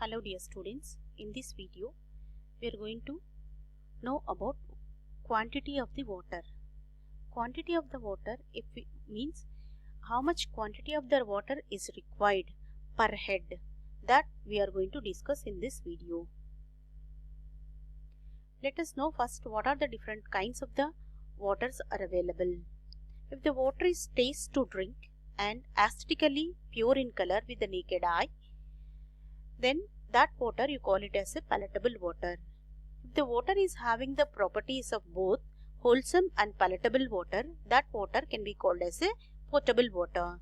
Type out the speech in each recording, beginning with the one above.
Hello dear students, in this video we are going to know about quantity of the water. Quantity of the water means how much quantity of the water is required per head, that we are going to discuss in this video. Let us know first what are the different kinds of the waters are available. If the water is taste to drink and aesthetically pure in color with the naked eye, then that water you call it as a palatable water. If the water is having the properties of both wholesome and palatable water, that water can be called as a potable water.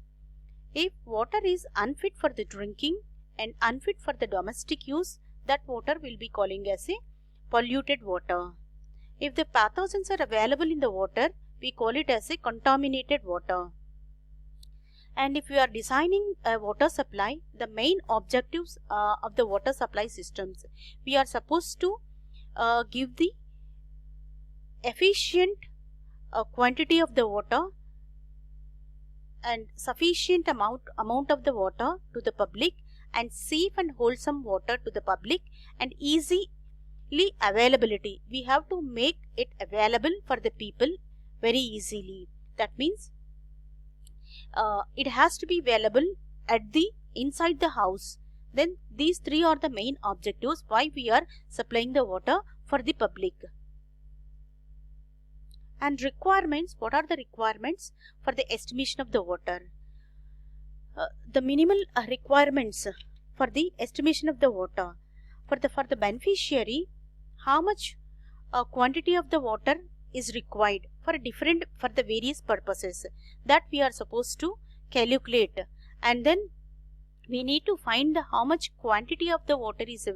If water is unfit for the drinking and unfit for the domestic use, that water will be calling as a polluted water. If the pathogens are available in the water, we call it as a contaminated water. And if we are designing a water supply, the main objectives of the water supply systems, we are supposed to give the efficient quantity of the water and sufficient amount of the water to the public, and safe and wholesome water to the public, and easily availability. We have to make it available for the people very easily. That means it has to be available at the inside the house. Then these three are the main objectives why we are supplying the water for the public. And requirements, what are the requirements for the estimation of the water? The minimal requirements for the estimation of the water. For the beneficiary, how much quantity of the water is required for the various purposes, that we are supposed to calculate, and then we need to find how much quantity of the water is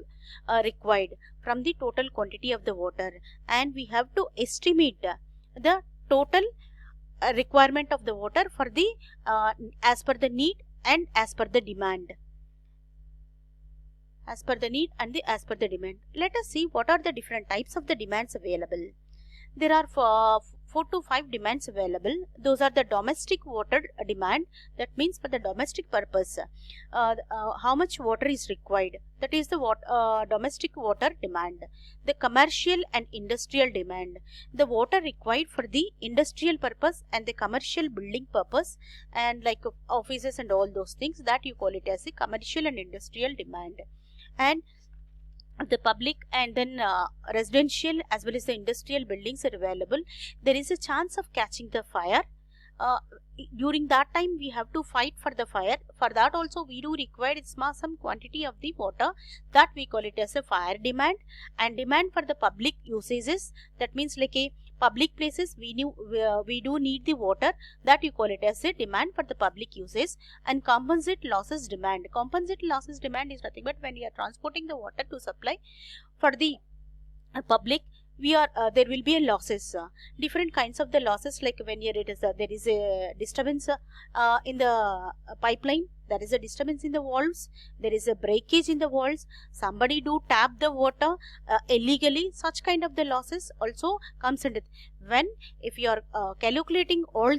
required from the total quantity of the water, and we have to estimate the total requirement of the water for the as per the need and as per the demand. As per the need and as per the demand. Let us see what are the different types of the demands available. There are 4 to 5 demands available. Those are the domestic water demand. That means for the domestic purpose, how much water is required. That is the domestic water demand. The commercial and industrial demand. The water required for the industrial purpose and the commercial building purpose, and like offices and all those things, that you call it as a commercial and industrial demand. And the public and then residential as well as the industrial buildings are available. There is a chance of catching the fire. During that time we have to fight for the fire. For that also we do require some quantity of the water, that we call it as a fire demand. And demand for the public usages, that means like a public places we do need the water, that you call it as a demand for the public uses. And compensate losses demand. Compensate losses demand is nothing but when we are transporting the water to supply for the public, we are there will be a losses, different kinds of the losses, like when there is a disturbance in the pipeline, there is a disturbance in the valves, there is a breakage in the valves, somebody do tap the water illegally, such kind of the losses also comes into. When if you are calculating all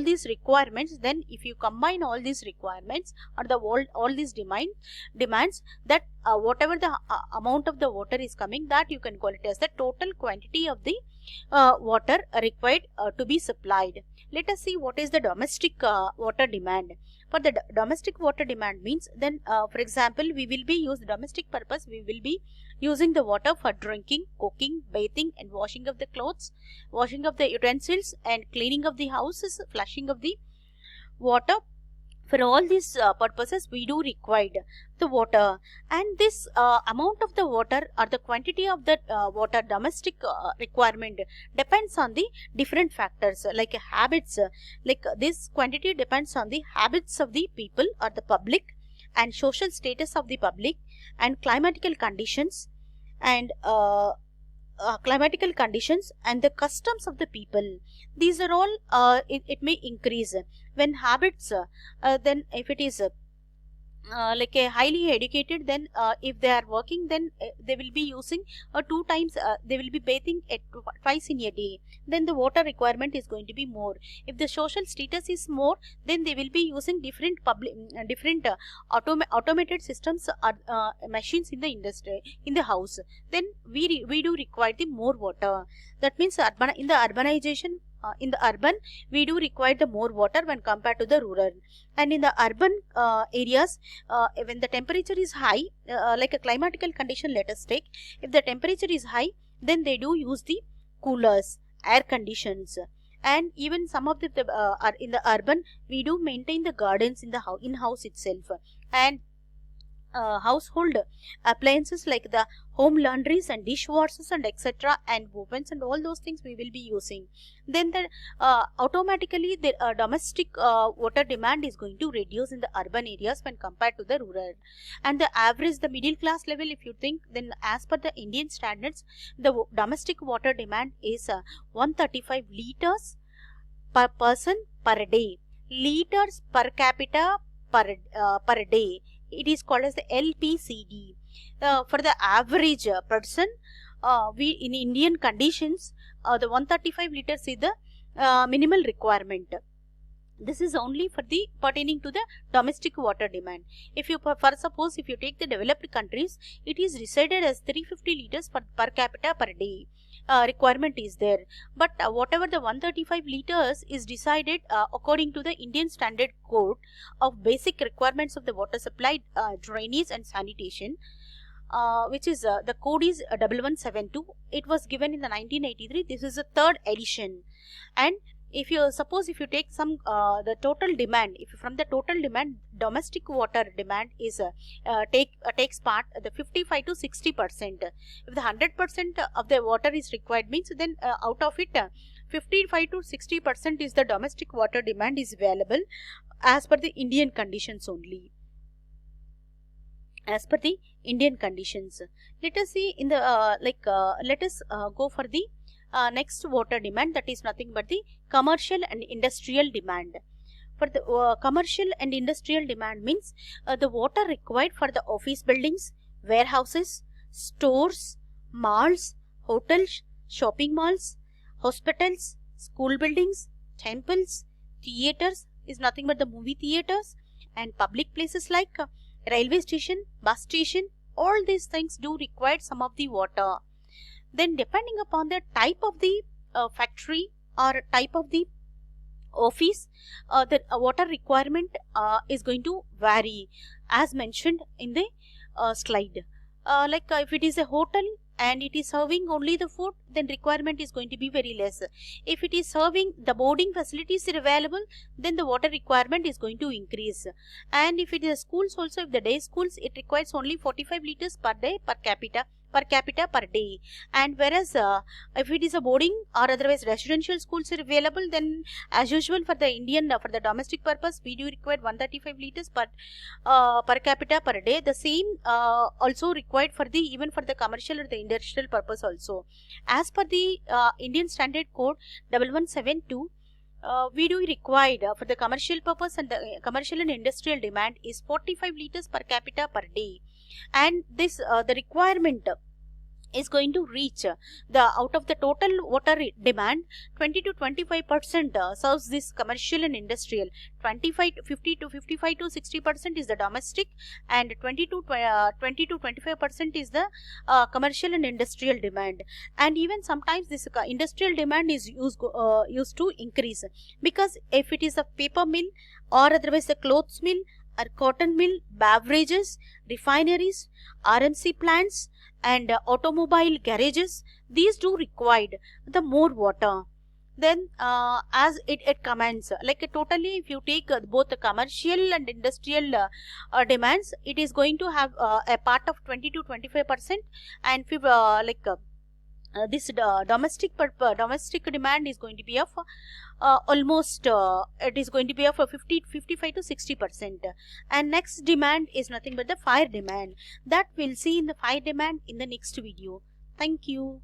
these requirements, then if you combine all these requirements or all these demands, that whatever the amount of the water is coming, that you can call it as the total quantity of the water required to be supplied. Let us see what is the domestic water demand. For the domestic water demand means, then for example, we will be using domestic purpose, we will be using the water for drinking, cooking, bathing and washing of the clothes, washing of the utensils and cleaning of the houses, flushing of the water. For all these purposes we do require the water, and this amount of the water or the quantity of the water domestic requirement depends on the different factors, like habits. Like this quantity depends on the habits of the people or the public, and social status of the public, and climatical conditions, and climatical conditions and the customs of the people. These are all it may increase when habits, then if it is like a highly educated, then if they are working, then they will be using 2 times, they will be bathing at twice in a day, then the water requirement is going to be more. If the social status is more, then they will be using different public different automated systems or machines in the industry, in the house, then we do require the more water. That means in the urbanization, in the urban we do require the more water when compared to the rural. And in the urban areas, when the temperature is high, like a climatical condition, let us take, if the temperature is high, then they do use the coolers, air conditions. And even some of the are in the urban, we do maintain the gardens in the in house itself. And household appliances like the home laundries and dishwashers and etc. and ovens and all those things we will be using. Then the automatically the domestic water demand is going to reduce in the urban areas when compared to the rural. And the average, the middle class level, if you think, then as per the Indian standards, the domestic water demand is 135 liters per person per day. Liters per capita per day. It is called as the LPCD. For the average person, we in Indian conditions, the 135 liters is the minimal requirement. This is only for the pertaining to the domestic water demand. If you, for suppose, if you take the developed countries, it is decided as 350 liters per capita per day. Requirement is there, but whatever the 135 liters is decided according to the Indian Standard Code of Basic Requirements of the Water Supply, Drainage and Sanitation, which is the code is 1172. It was given in the 1983. This is the third edition. And if you suppose, if you take some the total demand, if from the total demand, domestic water demand is takes part the 55 to 60%. If the 100% of the water is required, means then out of it 55 to 60% is the domestic water demand is available as per the Indian conditions only. As per the Indian conditions, let us see in the let us go for the next water demand, that is nothing but the commercial and industrial demand. For the commercial and industrial demand means the water required for the office buildings, warehouses, stores, malls, hotels, shopping malls, hospitals, school buildings, temples, theaters is nothing but the movie theaters, and public places like railway station, bus station, all these things do require some of the water. Then depending upon the type of the factory or type of the office, the water requirement is going to vary as mentioned in the slide. Like if it is a hotel and it is serving only the food, then requirement is going to be very less. If it is serving the boarding facilities are available, then the water requirement is going to increase. And if it is schools also, if the day schools, it requires only 45 liters per day per capita per day. And whereas if it is a boarding or otherwise residential schools are available, then as usual for the Indian for the domestic purpose, we do require 135 liters per capita per day. The same also required for the even for the commercial or the industrial purpose also. As per the Indian Standard Code 1172, we do required for the commercial purpose, and the commercial and industrial demand is 45 liters per capita per day. And this the requirement is going to reach the out of the total water demand, 20 to 25% serves this commercial and industrial, 25 to 50 to 55 to 60% is the domestic, and 20 to 25% is the commercial and industrial demand. And even sometimes this industrial demand is used to increase, because if it is a paper mill or otherwise a clothes mill or cotton mill, beverages, refineries, RMC plants, and automobile garages, these do required the more water. Then as it commands, like totally if you take both the commercial and industrial demands, it is going to have a part of 20 to 25%, and this domestic demand is going to be of almost it is going to be of 55 to 60%. And next demand is nothing but the fire demand, that we'll see in the fire demand in the next video. Thank you.